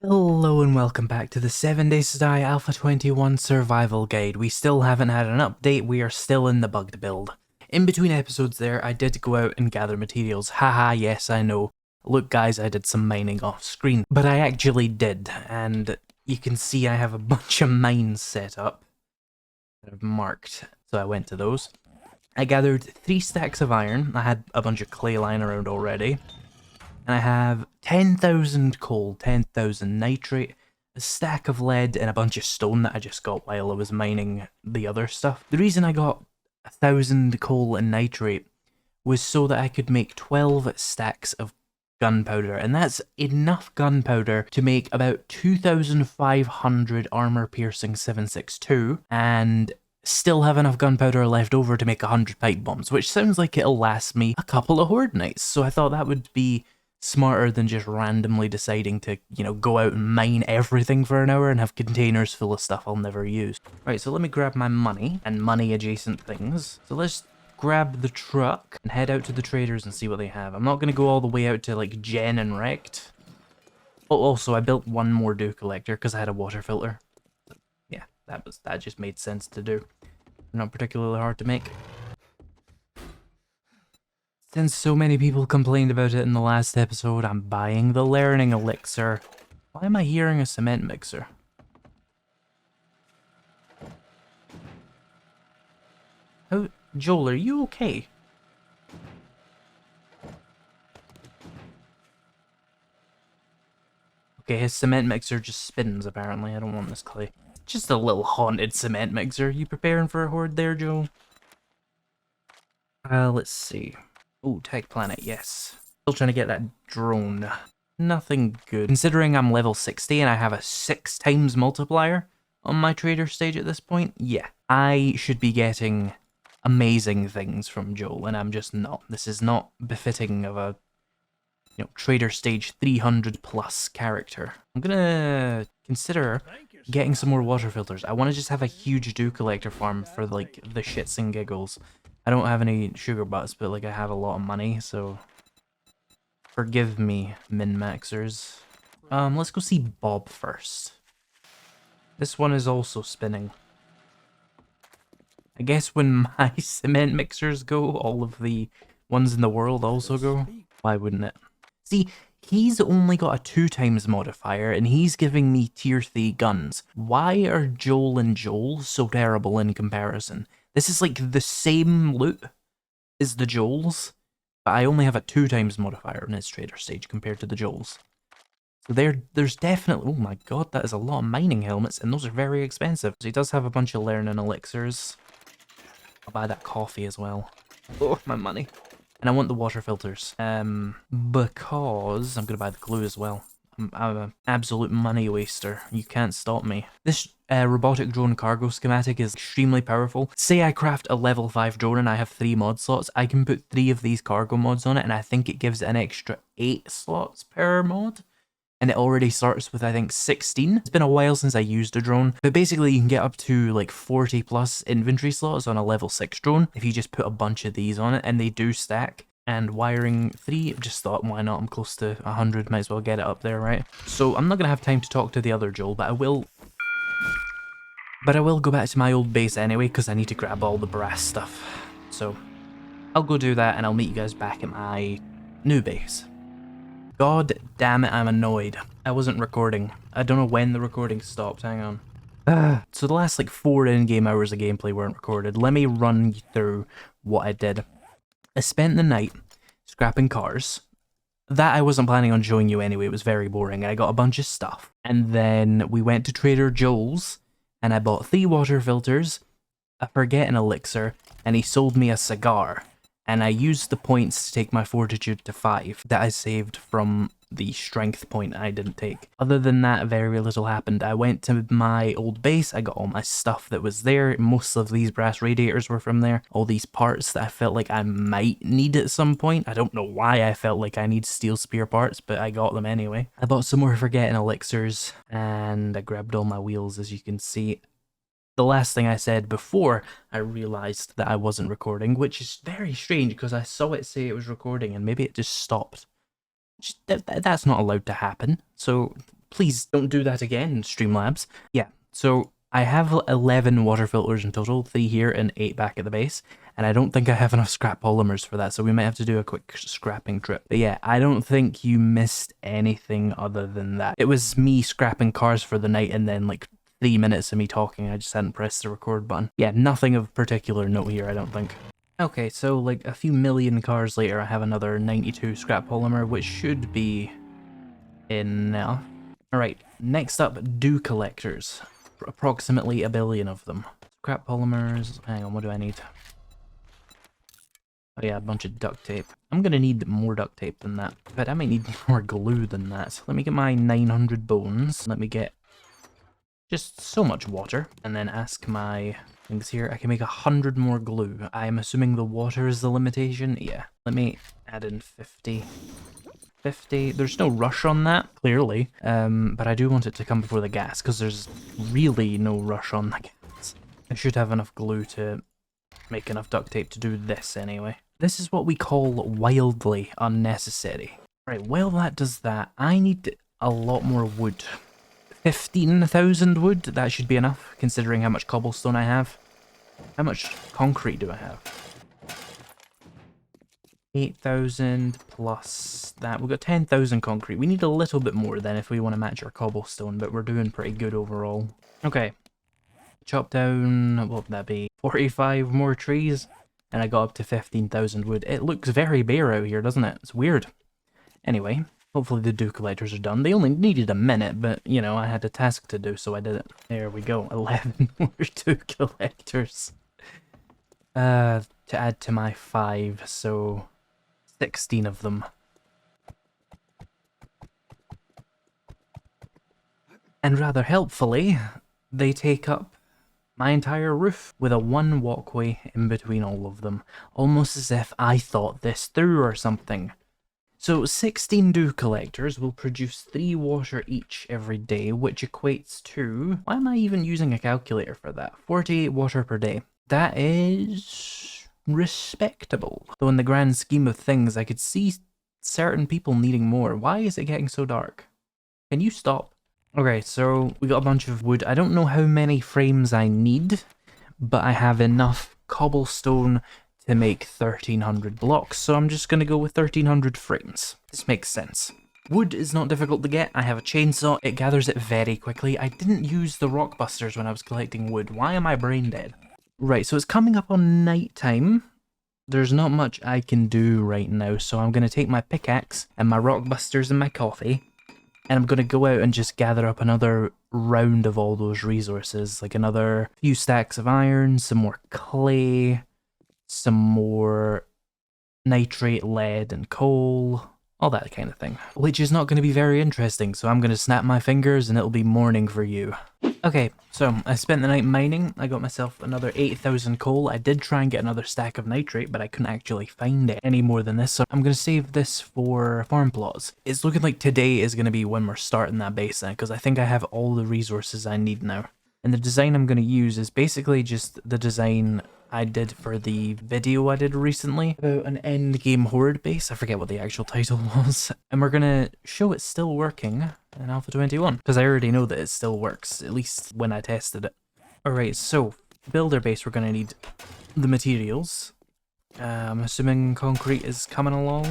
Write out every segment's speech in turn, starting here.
Hello and welcome back to the 7 Days to Die Alpha 21 Survival Guide. We still haven't had an update, we are still in the bugged build. In between episodes there, I did go out and gather materials. Haha, yes, I know. Look guys, I did some mining off screen. But I actually did, and you can see I have a bunch of mines set up that I've marked, so I went to those. I gathered 3 stacks of iron. I had a bunch of clay lying around already. And I have 10,000 coal, 10,000 nitrate, a stack of lead, and a bunch of stone that I just got while I was mining the other stuff. The reason I got 1,000 coal and nitrate was so that I could make 12 stacks of gunpowder, and that's enough gunpowder to make about 2,500 armor-piercing 7.62, and still have enough gunpowder left over to make 100 pipe bombs, which sounds like it'll last me a couple of Horde nights, so I thought that would be smarter than just randomly deciding to, go out and mine everything for an hour and have containers full of stuff I'll never use. Right, so let me grab my money and money adjacent things. So let's grab the truck and head out to the traders and see what they have. I'm not going to go all the way out to like Gen and Wrecked. Oh, also I built one more dew collector because I had a water filter. Yeah, that just made sense to do. They're not particularly hard to make. Since so many people complained about it in the last episode, I'm buying the learning elixir. Why am I hearing a cement mixer? Oh, Joel, are you okay? Okay, his cement mixer just spins, apparently. I don't want this clay. Just a little haunted cement mixer. You preparing for a horde there, Joel? Let's see. Oh, Tech Planet, yes. Still trying to get that drone. Nothing good. Considering I'm level 60 and I have a 6 times multiplier on my trader stage at this point, yeah. I should be getting amazing things from Joel, and I'm just not. This is not befitting of a, trader stage 300 plus character. I'm gonna consider getting some more water filters. I want to just have a huge dew collector farm for, like, the shits and giggles. I don't have any sugar butts, but, like, I have a lot of money, so forgive me, min-maxers. Let's go see Bob first. This one is also spinning. I guess when my cement mixers go, all of the ones in the world also go. Why wouldn't it? See, he's only got a 2 times modifier, and he's giving me tier 3 guns. Why are Joel and Joel so terrible in comparison? This is like the same loot as the Joels, but I only have a 2 times modifier on his trader stage compared to the Joels. So there's definitely... Oh my god, that is a lot of mining helmets, and those are very expensive. So he does have a bunch of learning elixirs. I'll buy that coffee as well. Oh, my money. And I want the water filters. Because I'm going to buy the glue as well. I'm an absolute money waster. You can't stop me. This robotic drone cargo schematic is extremely powerful. Say I craft a level 5 drone and I have 3 mod slots, I can put 3 of these cargo mods on it, and I think it gives it an extra 8 slots per mod. And it already starts with, I think, 16. It's been a while since I used a drone, but basically you can get up to like 40 plus inventory slots on a level 6 drone if you just put a bunch of these on it, and they do stack. And wiring 3, just thought, why not? I'm close to 100, might as well get it up there, right? So I'm not going to have time to talk to the other Joel, but I will go back to my old base anyway, because I need to grab all the brass stuff. So I'll go do that, and I'll meet you guys back at my new base. God damn it, I'm annoyed. I wasn't recording. I don't know when the recording stopped, hang on. So the last like 4 in-game hours of gameplay weren't recorded. Let me run through what I did. I spent the night scrapping cars. That I wasn't planning on showing you anyway, it was very boring. I got a bunch of stuff. And then we went to Trader Joel's, and I bought 3 water filters, a forget an elixir, and he sold me a cigar. And I used the points to take my fortitude to 5 that I saved from the strength point I didn't take. Other than that, very little happened. I went to my old base, I got all my stuff that was there. Most of these brass radiators were from there. All these parts that I felt like I might need at some point. I don't know why I felt like I need steel spear parts, but I got them anyway. I bought some more forgetting elixirs, and I grabbed all my wheels, as you can see. The last thing I said before I realized that I wasn't recording, which is very strange because I saw it say it was recording and maybe it just stopped. That's not allowed to happen, so Please don't do that again, Streamlabs. Yeah, so I have 11 water filters in total, 3 here and 8 back at the base, and I don't think I have enough scrap polymers for that, so we might have to do a quick scrapping trip. But yeah, I don't think you missed anything other than that. It was me scrapping cars for the night and then like 3 minutes of me talking, I just hadn't pressed the record button. Yeah, nothing of particular note here, I don't think. Okay, so like a few million cars later, I have another 92 scrap polymer, which should be enough. Alright, next up, dew collectors. Approximately a billion of them. Scrap polymers, hang on, what do I need? Oh yeah, a bunch of duct tape. I'm gonna need more duct tape than that, but I might need more glue than that. Let me get my 900 bones, let me get just so much water, and then ask my things here. I can make 100 more glue. I'm assuming the water is the limitation? Yeah. Let me add in 50. 50. There's no rush on that, clearly. But I do want it to come before the gas, because there's really no rush on the gas. I should have enough glue to make enough duct tape to do this anyway. This is what we call wildly unnecessary. Right, while that does that, I need a lot more wood. 15,000 wood, that should be enough, considering how much cobblestone I have. How much concrete do I have? 8,000 plus that. We've got 10,000 concrete. We need a little bit more then if we want to match our cobblestone, but we're doing pretty good overall. Okay. Chop down, what would that be? 45 more trees, and I got up to 15,000 wood. It looks very bare out here, doesn't it? It's weird. Anyway. Hopefully the dew collectors are done. They only needed a minute, but, you know, I had a task to do, so I did it. There we go. 11 more dew collectors. To add to my 5, so 16 of them. And rather helpfully, they take up my entire roof with a 1 walkway in between all of them. Almost as if I thought this through or something. So 16 dew collectors will produce 3 water each every day, which equates to... Why am I even using a calculator for that? 48 water per day. That is... respectable. Though in the grand scheme of things, I could see certain people needing more. Why is it getting so dark? Can you stop? Okay, so we got a bunch of wood. I don't know how many frames I need, but I have enough cobblestone to make 1,300 blocks, so I'm just gonna go with 1,300 frames. This makes sense. Wood is not difficult to get. I have a chainsaw. It gathers it very quickly. I didn't use the rock busters when I was collecting wood. Why am I brain dead? Right, so it's coming up on night time. There's not much I can do right now, so I'm gonna take my pickaxe and my rock busters and my coffee, and I'm gonna go out and just gather up another round of all those resources, like another few stacks of iron, some more clay, some more nitrate, lead, and coal, all that kind of thing. Which is not going to be very interesting, so I'm going to snap my fingers and it'll be morning for you. Okay, so I spent the night mining. I got myself another 8,000 coal. I did try and get another stack of nitrate, but I couldn't actually find it any more than this, so I'm going to save this for farm plots. It's looking like today is going to be when we're starting that base then, because I think I have all the resources I need now. And the design I'm going to use is basically just the design I did for the video I did recently about an endgame horde base. I forget what the actual title was. And we're going to show it still working in Alpha 21, because I already know that it still works, at least when I tested it. Alright, so builder base, we're going to need the materials. I'm assuming concrete is coming along.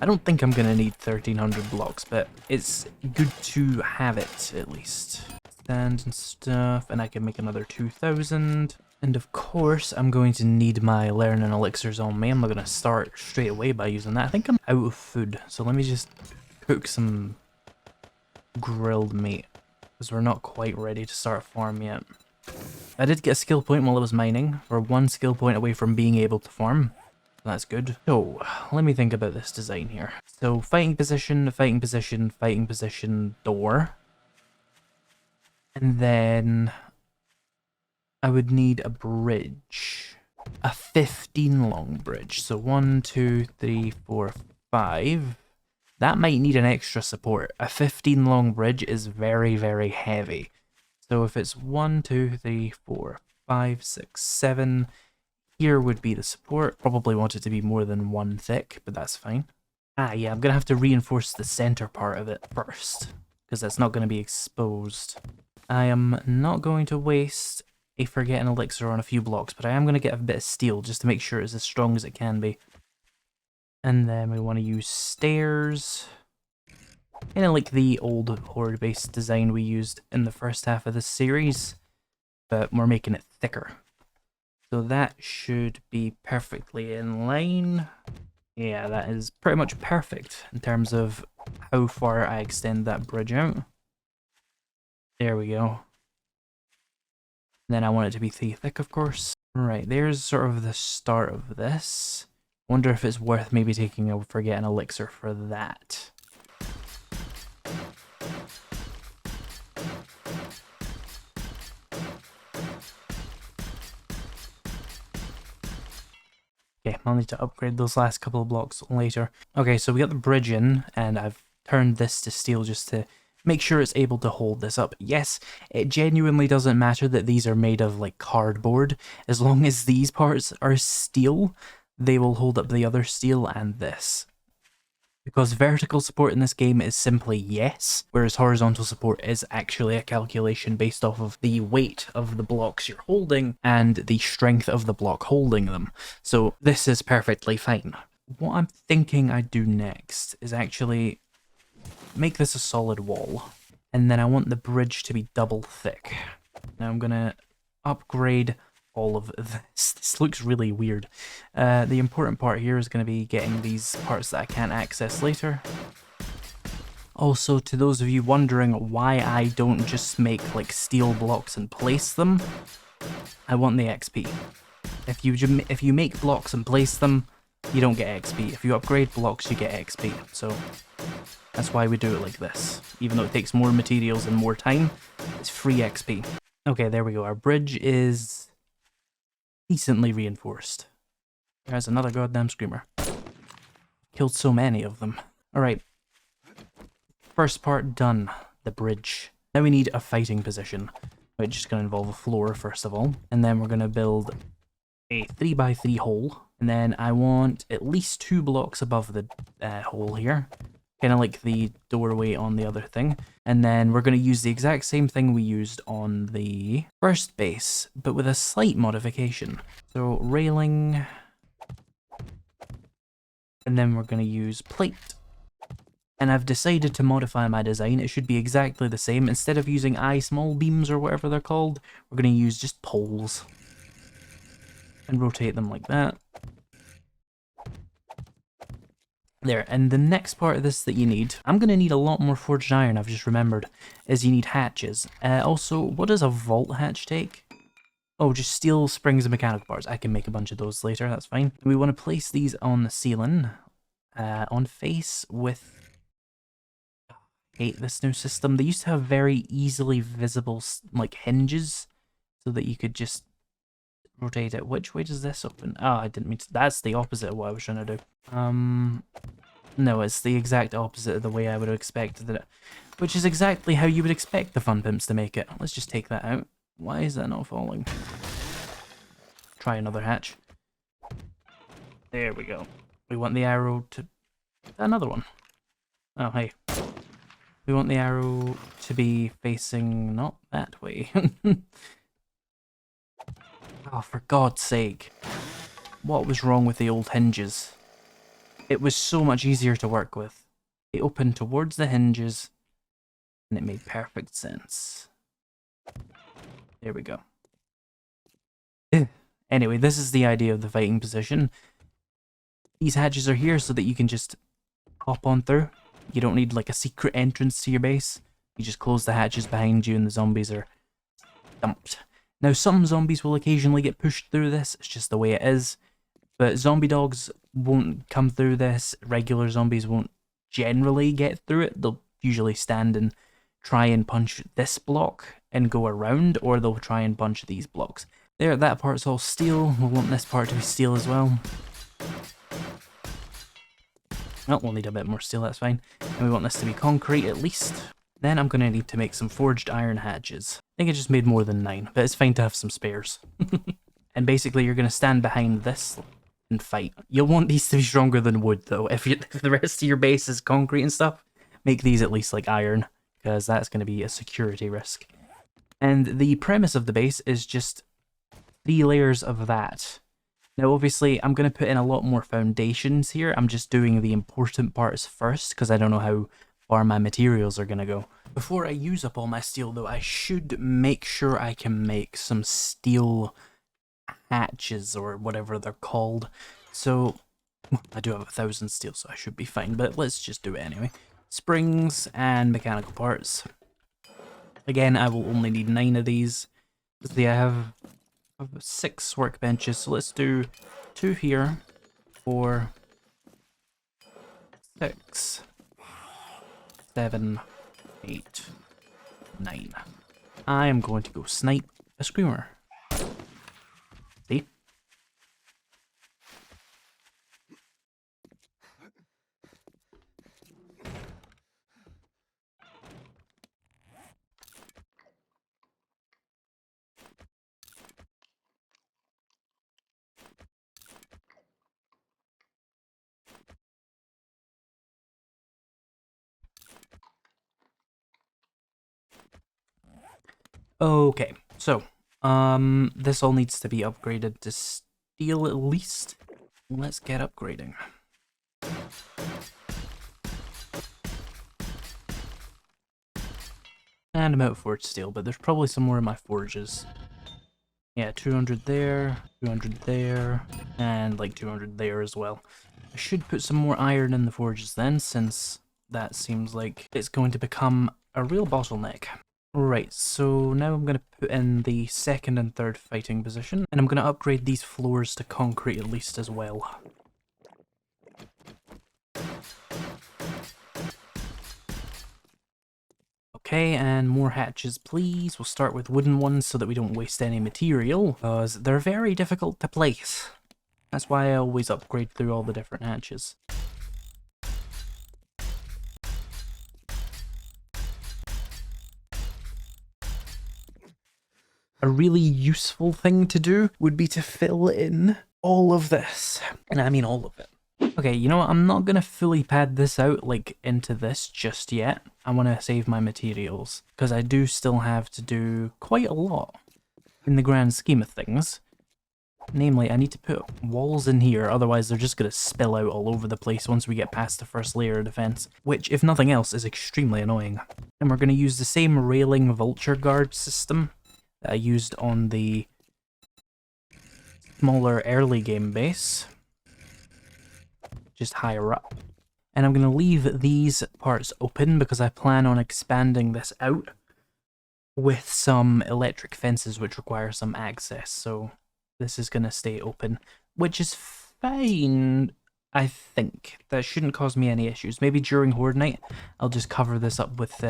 I don't think I'm going to need 1,300 blocks, but it's good to have it at least. Sand and stuff, and I can make another 2,000. And of course, I'm going to need my learning elixirs on me. I'm going to start straight away by using that. I think I'm out of food, so let me just cook some grilled meat, because we're not quite ready to start a farm yet. I did get a skill point while I was mining. We're 1 skill point away from being able to farm. That's good. So, let me think about this design here. So, fighting position, fighting position, fighting position, door. And then I would need a bridge. A 15 long bridge. So 1, 2, 3, 4, 5. That might need an extra support. A 15 long bridge is very, very heavy. So if it's 1, 2, 3, 4, 5, 6, 7, here would be the support. Probably want it to be more than 1 thick, but that's fine. Ah, yeah, I'm gonna have to reinforce the center part of it first. because that's not going to be exposed. I am not going to waste a Forget an Elixir on a few blocks, but I am going to get a bit of steel just to make sure it's as strong as it can be. And then we want to use stairs. Kind of like the old Horde-based design we used in the first half of this series, but we're making it thicker. So that should be perfectly in line. Yeah, that is pretty much perfect in terms of how far I extend that bridge out. There we go. Then I want it to be thick, of course. Right, there's sort of the start of this. Wonder if it's worth maybe taking a Forget an Elixir for that. Okay, I'll need to upgrade those last couple of blocks later. Okay, so we got the bridge in, and I've turned this to steel just to make sure it's able to hold this up. Yes, it genuinely doesn't matter that these are made of like cardboard. As long as these parts are steel, they will hold up the other steel and this. Because vertical support in this game is simply yes, whereas horizontal support is actually a calculation based off of the weight of the blocks you're holding and the strength of the block holding them. So this is perfectly fine. What I'm thinking I'd do next is actually make this a solid wall. And then I want the bridge to be double thick. Now I'm gonna upgrade all of this. This looks really weird. The important part here is going to be getting these parts that I can't access later. Also, to those of you wondering why I don't just make like steel blocks and place them, I want the XP. If you make blocks and place them, you don't get XP. If you upgrade blocks, you get XP. So that's why we do it like this. Even though it takes more materials and more time, it's free XP. Okay, there we go. Our bridge is decently reinforced. There's another goddamn screamer. Killed so many of them. Alright. First part done. The bridge. Now we need a fighting position, which is going to involve a floor first of all. And then we're going to build a 3x3 hole. And then I want at least 2 blocks above the hole here. Kind of like the doorway on the other thing. And then we're going to use the exact same thing we used on the first base, but with a slight modification. So railing. And then we're going to use plate. And I've decided to modify my design. It should be exactly the same. Instead of using small beams or whatever they're called, we're going to use just poles. And rotate them like that. There, and the next part of this that you need, I'm going to need a lot more forged iron, I've just remembered, is you need hatches. Also, what does a vault hatch take? Oh, just steel springs and mechanical bars. I can make a bunch of those later, that's fine. We want to place these on the ceiling, on face with... I hate this new system. They used to have very easily visible, like, hinges, so that you could just rotate it. Which way does this open? Oh, I didn't mean to. That's the opposite of what I was trying to do. No, it's the exact opposite of the way I would have expected it. Which is exactly how you would expect the Fun Pimps to make it. Let's just take that out. Why is that not falling? Try another hatch. There we go. We want the arrow to... Another one. Oh, hey. We want the arrow to be facing not that way. Oh, for God's sake. What was wrong with the old hinges? It was so much easier to work with. They opened towards the hinges, and it made perfect sense. There we go. Anyway, this is the idea of the fighting position. These hatches are here so that you can just hop on through. You don't need like a secret entrance to your base. You just close the hatches behind you and the zombies are dumped. Now, some zombies will occasionally get pushed through this, it's just the way it is. But zombie dogs won't come through this, regular zombies won't generally get through it. They'll usually stand and try and punch this block and go around, or they'll try and punch these blocks. There, that part's all steel. We'll want this part to be steel as well. Well, we'll need a bit more steel, that's fine. And we want this to be concrete at least. Then I'm going to need to make some forged iron hatches. I think I just made more than 9, but it's fine to have some spares. And basically you're going to stand behind this and fight. You'll want these to be stronger than wood though. If the rest of your base is concrete and stuff, make these at least like iron. because that's going to be a security risk. And the premise of the base is just 3 layers of that. Now obviously I'm going to put in a lot more foundations here. I'm just doing the important parts first because I don't know how far my materials are going to go. Before I use up all my steel though, I should make sure I can make some steel hatches or whatever they're called. So I do have 1,000 steel, so I should be fine, but let's just do it anyway. Springs and mechanical parts. Again, I will only need 9 of these. See, I have 6 workbenches, so let's do 2 here, 4, 6, 7, 8, 9. I am going to go snipe a screamer. See? Okay, so, this all needs to be upgraded to steel at least. Let's get upgrading. And I'm out of forge steel, but there's probably some more in my forges. Yeah, 200 there, 200 there, and like 200 there as well. I should put some more iron in the forges then, since that seems like it's going to become a real bottleneck. Right, so now I'm going to put in the 2nd and 3rd fighting position, and I'm going to upgrade these floors to concrete at least as well. Okay, and more hatches please. We'll start with wooden ones so that we don't waste any material, because they're very difficult to place. That's why I always upgrade through all the different hatches. A really useful thing to do would be to fill in all of this, and I mean all of it. Okay, you know what, I'm not gonna fully pad this out like into this just yet. I want to save my materials, because I do still have to do quite a lot in the grand scheme of things. Namely, I need to put walls in here, otherwise they're just gonna spill out all over the place once we get past the first layer of defense, which, if nothing else, is extremely annoying. And we're gonna use the same railing vulture guard system that I used on the smaller early game base, just higher up. And I'm going to leave these parts open because I plan on expanding this out with some electric fences which require some access, so this is going to stay open, which is fine, I think. That shouldn't cause me any issues. Maybe during Horde night I'll just cover this up with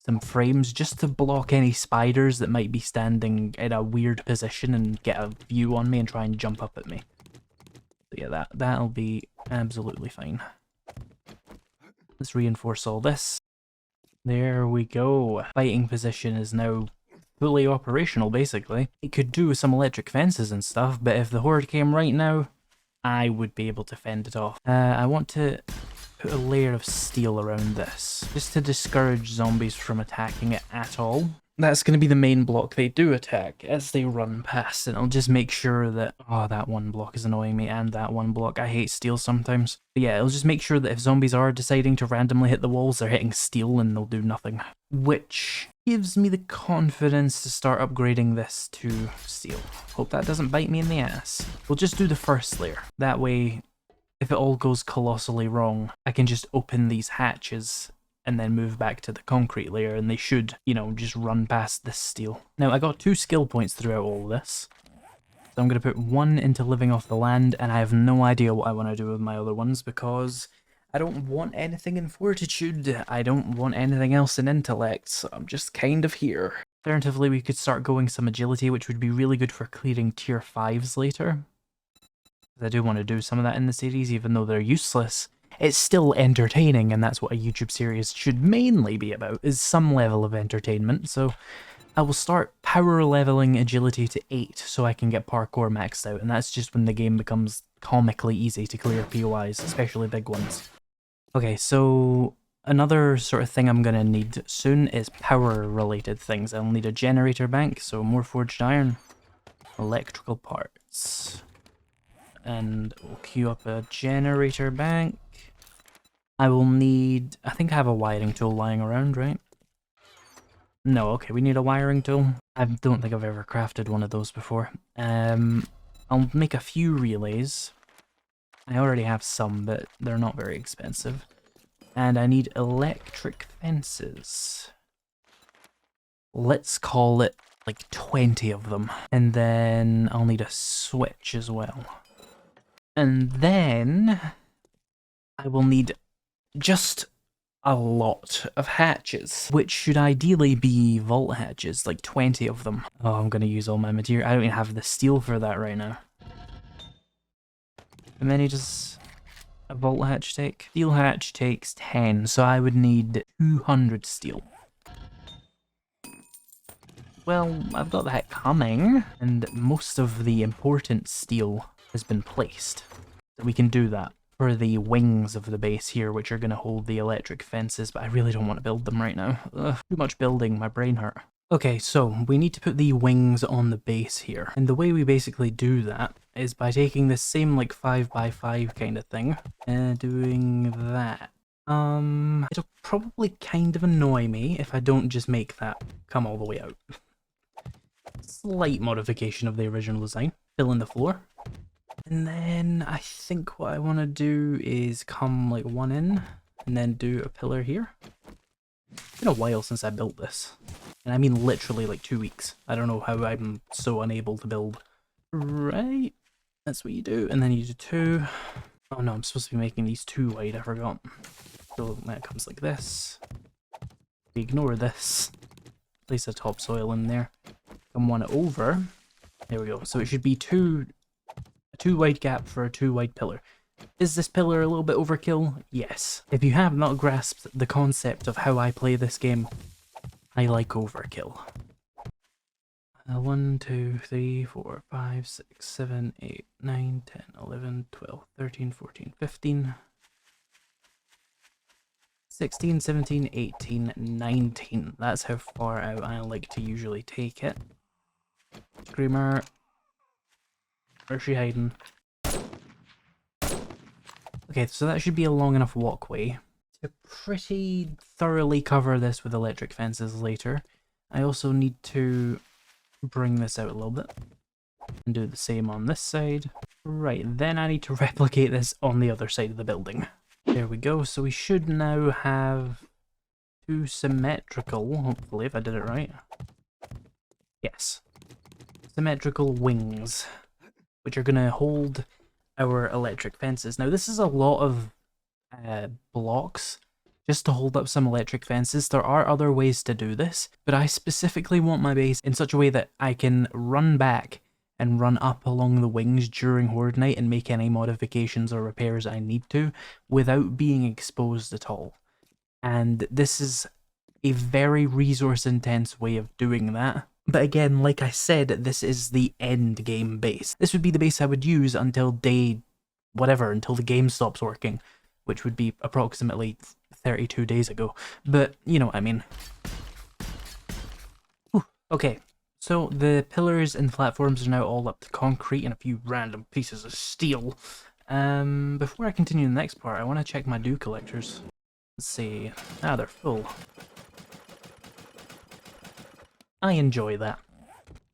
some frames just to block any spiders that might be standing in a weird position and get a view on me and try and jump up at me. So yeah, that'll be absolutely fine. Let's reinforce all this. There we go. Fighting position is now fully operational, basically. It could do with some electric fences and stuff, but if the Horde came right now, I would be able to fend it off. I want to put a layer of steel around this, just to discourage zombies from attacking it at all. That's going to be the main block they do attack as they run past, and I'll just make sure that... Oh, that one block is annoying me, and that one block. I hate steel sometimes. But yeah, it'll just make sure that if zombies are deciding to randomly hit the walls, they're hitting steel and they'll do nothing. Which gives me the confidence to start upgrading this to steel. Hope that doesn't bite me in the ass. We'll just do the first layer. That way, if it all goes colossally wrong, I can just open these hatches and then move back to the concrete layer, and they should, you know, just run past this steel. Now, I got 2 skill points throughout all this, so I'm going to put 1 into living off the land, and I have no idea what I want to do with my other ones, because I don't want anything in fortitude, I don't want anything else in intellect, so I'm just kind of here. Alternatively, we could start going some agility, which would be really good for clearing tier 5s later. I do want to do some of that in the series, even though they're useless. It's still entertaining, and that's what a YouTube series should mainly be about, is some level of entertainment, so I will start power leveling agility to 8 so I can get parkour maxed out, and that's just when the game becomes comically easy to clear POIs, especially big ones. Okay, so another sort of thing I'm going to need soon is power-related things. I'll need a generator bank, so more forged iron, electrical parts, and we'll queue up a generator bank. I will need... I think I have a wiring tool lying around, right? No, okay, we need a wiring tool. I don't think I've ever crafted one of those before. I'll make a few relays. I already have some, but they're not very expensive. And I need electric fences. Let's call it like 20 of them. And then I'll need a switch as well. And then I will need just a lot of hatches, which should ideally be vault hatches, like 20 of them. Oh, I'm gonna use all my material. I don't even have the steel for that right now. How many does a vault hatch take? Steel hatch takes 10, so I would need 200 steel. Well, I've got that coming, and most of the important steel has been placed. So we can do that for the wings of the base here, which are going to hold the electric fences, but I really don't want to build them right now. Ugh, too much building, my brain hurt. Okay, so we need to put the wings on the base here, and the way we basically do that is by taking this same like 5x5 kind of thing, and doing that. It'll probably kind of annoy me if I don't just make that come all the way out. Slight modification of the original design. Fill in the floor. And then I think what I want to do is come like one in and then do a pillar here. It's been a while since I built this. And I mean literally like 2 weeks. I don't know how I'm so unable to build. Right. That's what you do. And then you do 2. Oh no, I'm supposed to be making these 2 wide. I forgot. So that comes like this. We ignore this. Place a topsoil in there. Come one over. There we go. So it should be a 2 wide gap for a 2 wide pillar. Is this pillar a little bit overkill? Yes. If you have not grasped the concept of how I play this game, I like overkill. 1, 2, 3, 4, 5, 6, 7, 8, 9, 10, 11, 12, 13, 14, 15, 16, 17, 18, 19. That's how far out I like to usually take it. Screamer. Where's she hiding? Okay, so that should be a long enough walkway to pretty thoroughly cover this with electric fences later. I also need to bring this out a little bit and do the same on this side. Right, then I need to replicate this on the other side of the building. There we go, so we should now have 2 symmetrical, hopefully if I did it right. Yes. Symmetrical wings, which are going to hold our electric fences. Now this is a lot of blocks just to hold up some electric fences. There are other ways to do this, but I specifically want my base in such a way that I can run back and run up along the wings during Horde night and make any modifications or repairs I need to without being exposed at all. And this is a very resource intense way of doing that. But again, like I said, this is the end game base. This would be the base I would use until day whatever, until the game stops working, which would be approximately 32 days ago. But you know what I mean. Whew. Okay, so the pillars and platforms are now all up to concrete and a few random pieces of steel. Before I continue the next part, I want to check my dew collectors. Let's see. Ah, they're full. I enjoy that.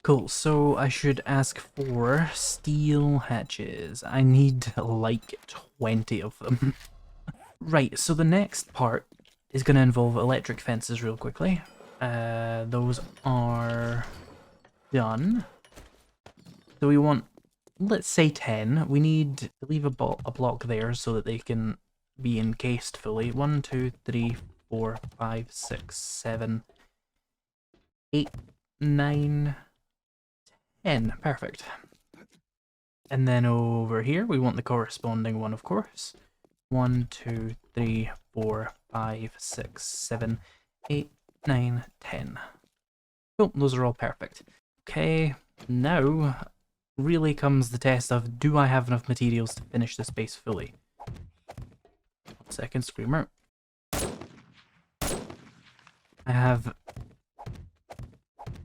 Cool, so I should ask for steel hatches. I need like 20 of them. Right, so the next part is going to involve electric fences real quickly. Those are done. So we want, let's say 10. We need to leave a block there so that they can be encased fully. 1, 2, 3, 4, 5, 6, 7, 8, 9, 10. Perfect. And then over here, we want the corresponding one, of course. 1, 2, 3, 4, 5, 6, 7, 8, 9, 10. Cool, those are all perfect. Okay, now really comes the test of, do I have enough materials to finish this base fully? 1 second, Screamer. I have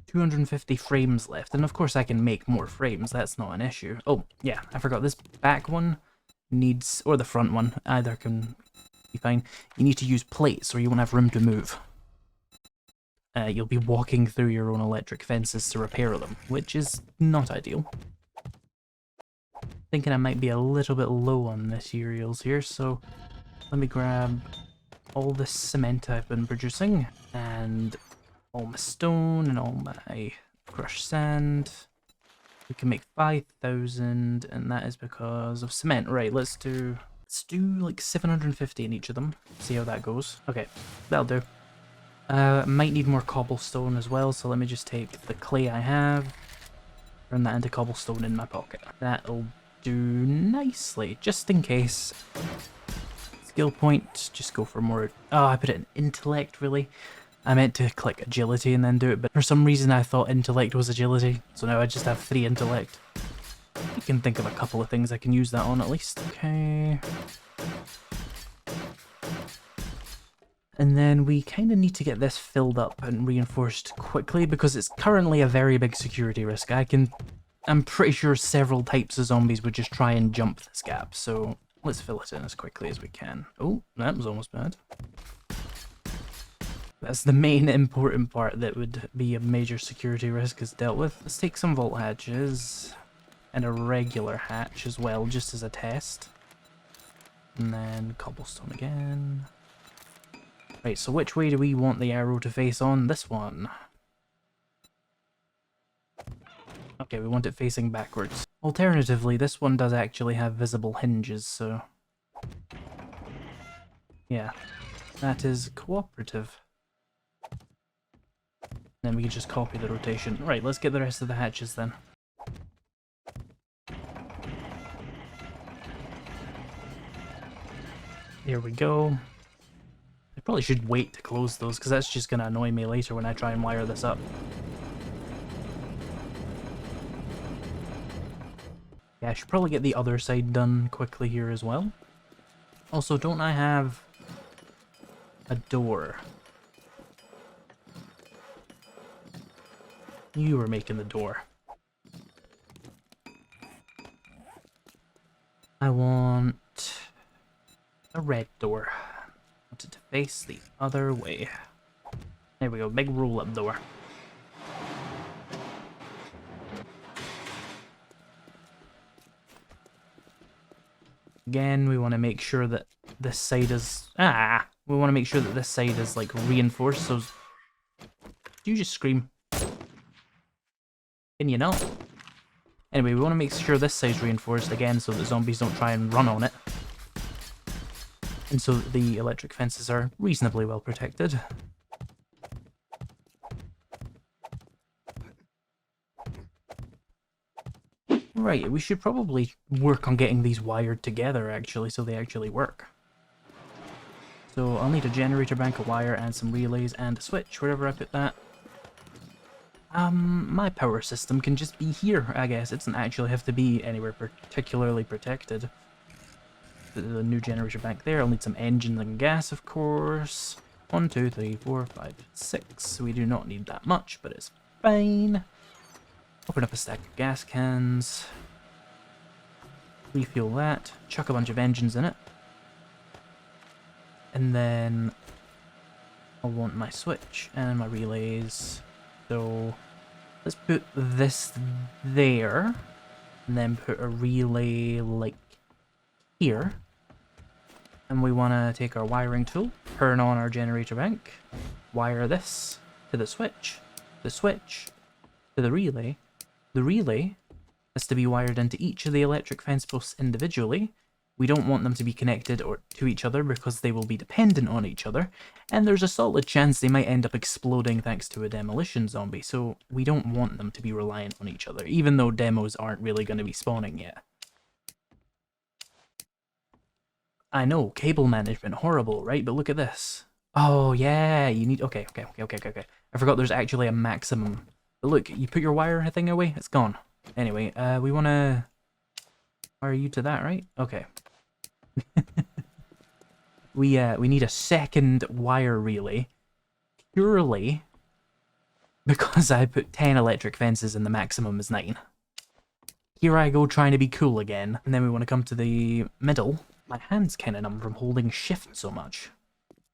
250 frames left, and of course I can make more frames, that's not an issue. Oh, yeah, I forgot, this back one needs, or the front one, either can be fine. You need to use plates or you won't have room to move. You'll be walking through your own electric fences to repair them, which is not ideal. Thinking I might be a little bit low on materials here, so let me grab all the cement I've been producing, and all my stone, and all my crushed sand. We can make 5,000, and that is because of cement. Right, let's do like 750 in each of them, see how that goes. Okay, that'll do. Might need more cobblestone as well, so let me just take the clay I have, turn that into cobblestone in my pocket. That'll do nicely, just in case. Skill point, just go for more. Oh, I put it in intellect, really? I meant to click agility and then do it, but for some reason I thought intellect was agility, so now I just have 3 intellect. You can think of a couple of things I can use that on at least. Okay. And then we kind of need to get this filled up and reinforced quickly because it's currently a very big security risk. I'm pretty sure several types of zombies would just try and jump this gap, so let's fill it in as quickly as we can. Oh, that was almost bad. That's the main important part that would be a major security risk is dealt with. Let's take some vault hatches and a regular hatch as well, just as a test. And then cobblestone again. Right, so which way do we want the arrow to face on? This one. Okay, we want it facing backwards. Alternatively, this one does actually have visible hinges, so... yeah, that is cooperative. Then we can just copy the rotation. Right, let's get the rest of the hatches then. There we go. I probably should wait to close those, because that's just going to annoy me later when I try and wire this up. Yeah, I should probably get the other side done quickly here as well. Also, don't I have a door? You were making the door. I want a red door. I want it to face the other way. There we go, big roll-up door. Again, we want to make sure that this side is... we want to make sure that this side is, like, reinforced, so... Do you just scream? Can you not? Anyway, we want to make sure this side's reinforced again so that zombies don't try and run on it. And so that the electric fences are reasonably well protected. Right, we should probably work on getting these wired together actually, so they actually work. So I'll need a generator bank, a wire, and some relays, and a switch, wherever I put that. My power system can just be here, I guess. It doesn't actually have to be anywhere particularly protected. The new generator bank there. I'll need some engines and gas, of course. 1, 2, 3, 4, 5, 6. We do not need that much, but it's fine. Open up a stack of gas cans. Refuel that. Chuck a bunch of engines in it. And then I'll want my switch and my relays. So let's put this there. And then put a relay like here. And we want to take our wiring tool, turn on our generator bank, wire this to the switch to the relay. The relay has to be wired into each of the electric fence posts individually. We don't want them to be connected to each other because they will be dependent on each other, and there's a solid chance they might end up exploding thanks to a demolition zombie, so we don't want them to be reliant on each other, even though demos aren't really going to be spawning yet. I know, cable management, horrible, right? But look at this. Oh, yeah, you need... Okay. I forgot there's actually a maximum. But look, you put your wire thing away, it's gone. Anyway, we want to wire you to that, right? Okay. We need a second wire relay purely because I put 10 electric fences and the maximum is 9. Here I go trying to be cool again, and then we want to come to the middle. My hand's kind of numb from holding shift so much.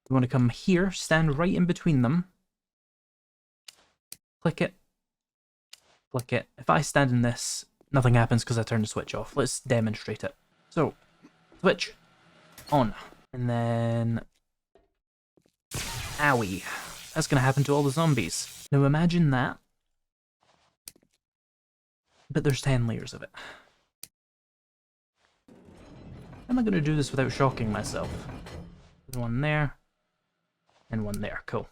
We want to come here, stand right in between them. Click it. Click it. If I stand in this, nothing happens because I turn the switch off. Let's demonstrate it. So, switch on. And then... owie. That's going to happen to all the zombies. Now imagine that. But there's 10 layers of it. How am I going to do this without shocking myself? There's one there. And one there. Cool.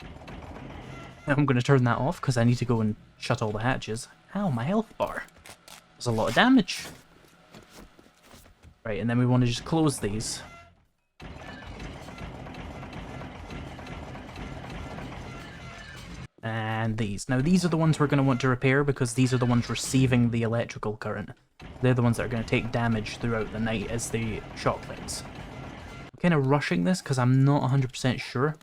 Now I'm going to turn that off because I need to go and shut all the hatches. Ow, my health bar. There's a lot of damage. Right, and then we want to just close these. And these. Now these are the ones we're going to want to repair because these are the ones receiving the electrical current. They're the ones that are going to take damage throughout the night as the shock things. I'm kind of rushing this because I'm not 100% sure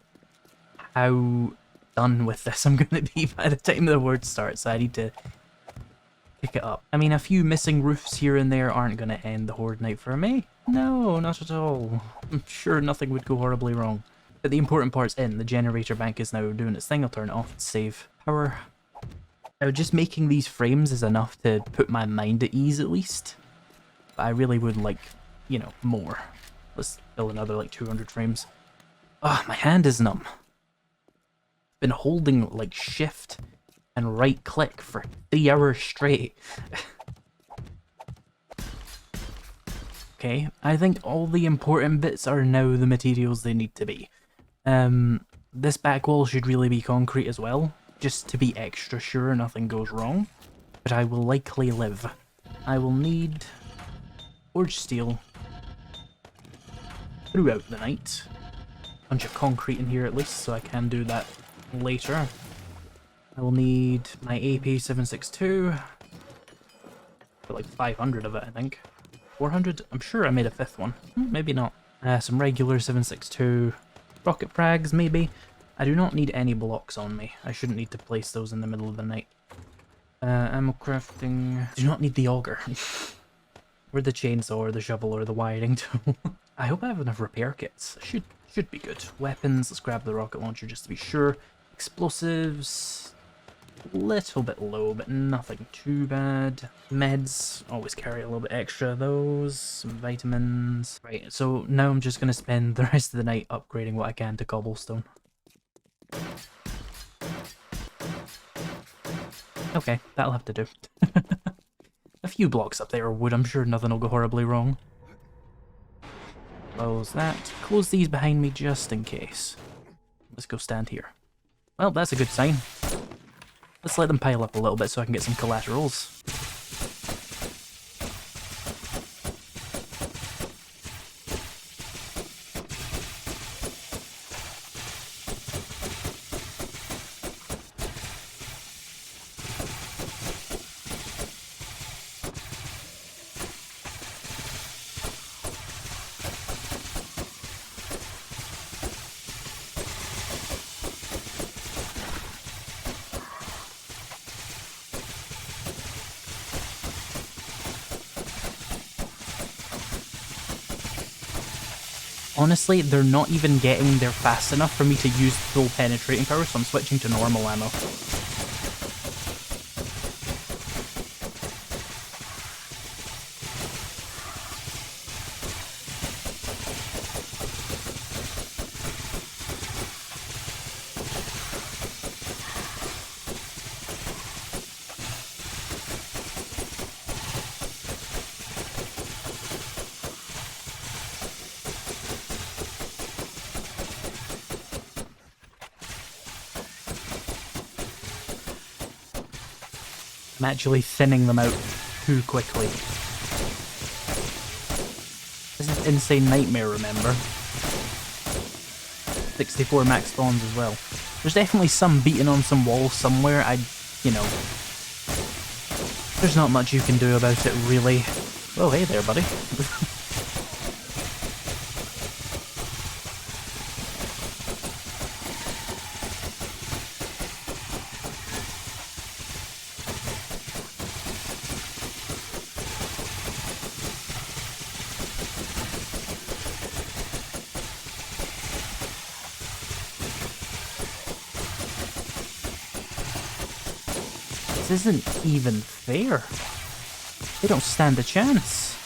how done with this I'm going to be by the time the word starts, so I need to pick it up. I mean, a few missing roofs here and there aren't going to end the Horde night for me. No, not at all. I'm sure nothing would go horribly wrong. But the important part's in. The generator bank is now doing its thing. I'll turn it off and save power. Now, just making these frames is enough to put my mind at ease, at least. But I really would like, you know, more. Let's build another, like, 200 frames. Ah, my hand is numb. Been holding, like, shift and right click for 3 hours straight. Okay, I think all the important bits are now the materials they need to be. This back wall should really be concrete as well, just to be extra sure nothing goes wrong. But I will likely live. I will need forged steel throughout the night. Bunch of concrete in here at least, so I can do that later. I will need my AP762. Got like 500 of it, I think. 400? I'm sure I made a 5th one. Maybe not. Some regular 762 rocket frags, maybe. I do not need any blocks on me. I shouldn't need to place those in the middle of the night. Ammo crafting. Do not need the auger. Or the chainsaw, or the shovel, or the wiring tool. I hope I have enough repair kits. Should be good. Weapons, let's grab the rocket launcher just to be sure. Explosives, little bit low, but nothing too bad. Meds, always carry a little bit extra of those. Some vitamins. Right, so now I'm just going to spend the rest of the night upgrading what I can to cobblestone. Okay, that'll have to do. A few blocks up there of wood, I'm sure nothing will go horribly wrong. Close that. Close these behind me just in case. Let's go stand here. Well, that's a good sign. Let's let them pile up a little bit so I can get some collaterals. Honestly, they're not even getting there fast enough for me to use full penetrating power, so I'm switching to normal ammo. I'm actually thinning them out too quickly. This is Insane Nightmare, remember? 64 max spawns as well. There's definitely some beating on some walls somewhere. You know, there's not much you can do about it, really. Oh, hey there, buddy. This isn't even fair. They don't stand a chance.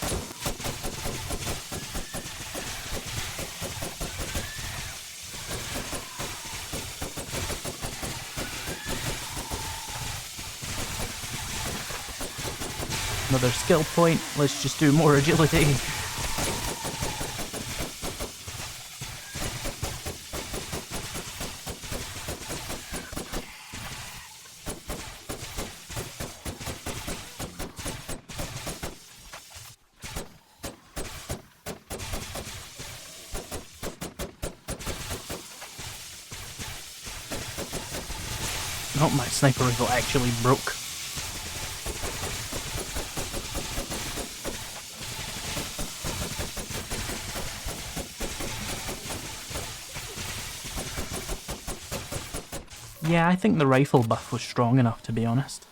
Another skill point. Let's just do more agility. Oh, my sniper rifle actually broke. Yeah, I think the rifle buff was strong enough, to be honest.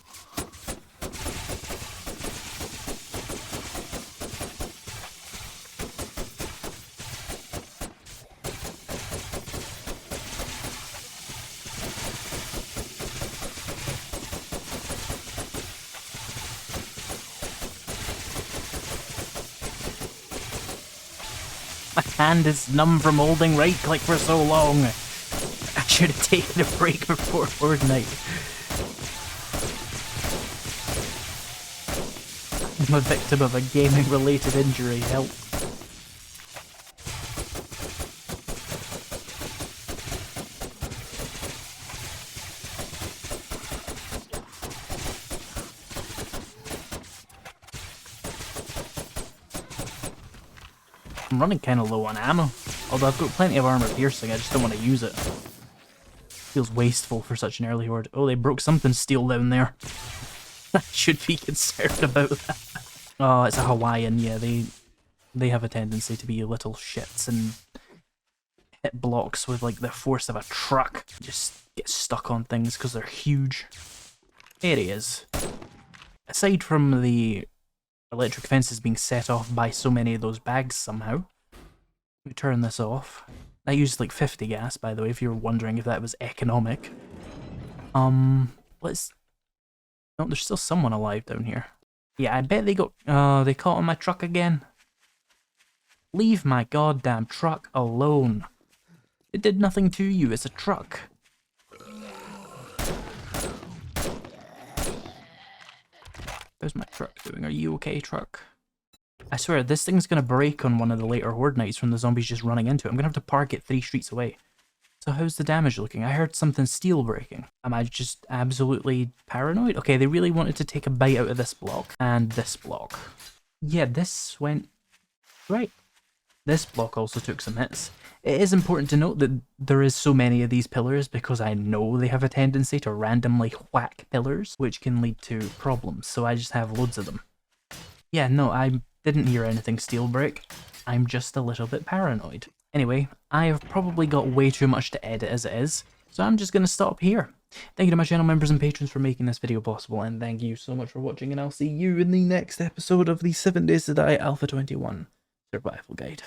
My hand is numb from holding right click for so long. I should have taken a break before Horde Night. I'm a victim of a gaming related injury, help. I'm running kind of low on ammo, although I've got plenty of armor piercing, I just don't want to use it. Feels wasteful for such an early horde. Oh, they broke something steel down there. I should be concerned about that. Oh, it's a Hawaiian, yeah, they have a tendency to be little shits and hit blocks with like the force of a truck. Just get stuck on things because they're huge. There he is. Aside from the electric fences being set off by so many of those bags somehow. Let me turn this off. That used like 50 gas, by the way, if you were wondering if that was economic. Let's... Oh, there's still someone alive down here. Yeah, I bet they got... they caught on my truck again. Leave my goddamn truck alone. It did nothing to you, it's a truck. How's my truck doing? Are you okay, truck? I swear, this thing's gonna break on one of the later Horde nights from the zombies just running into it. I'm gonna have to park it 3 streets away. So how's the damage looking? I heard something steel breaking. Am I just absolutely paranoid? Okay, they really wanted to take a bite out of this block and this block. Yeah, this went... right. This block also took some hits. It is important to note that there is so many of these pillars because I know they have a tendency to randomly whack pillars, which can lead to problems, so I just have loads of them. Yeah, no, I didn't hear anything steel break. I'm just a little bit paranoid. Anyway, I have probably got way too much to edit as it is, so I'm just going to stop here. Thank you to my channel members and patrons for making this video possible, and thank you so much for watching, and I'll see you in the next episode of the 7 Days to Die Alpha 21 Survival Guide.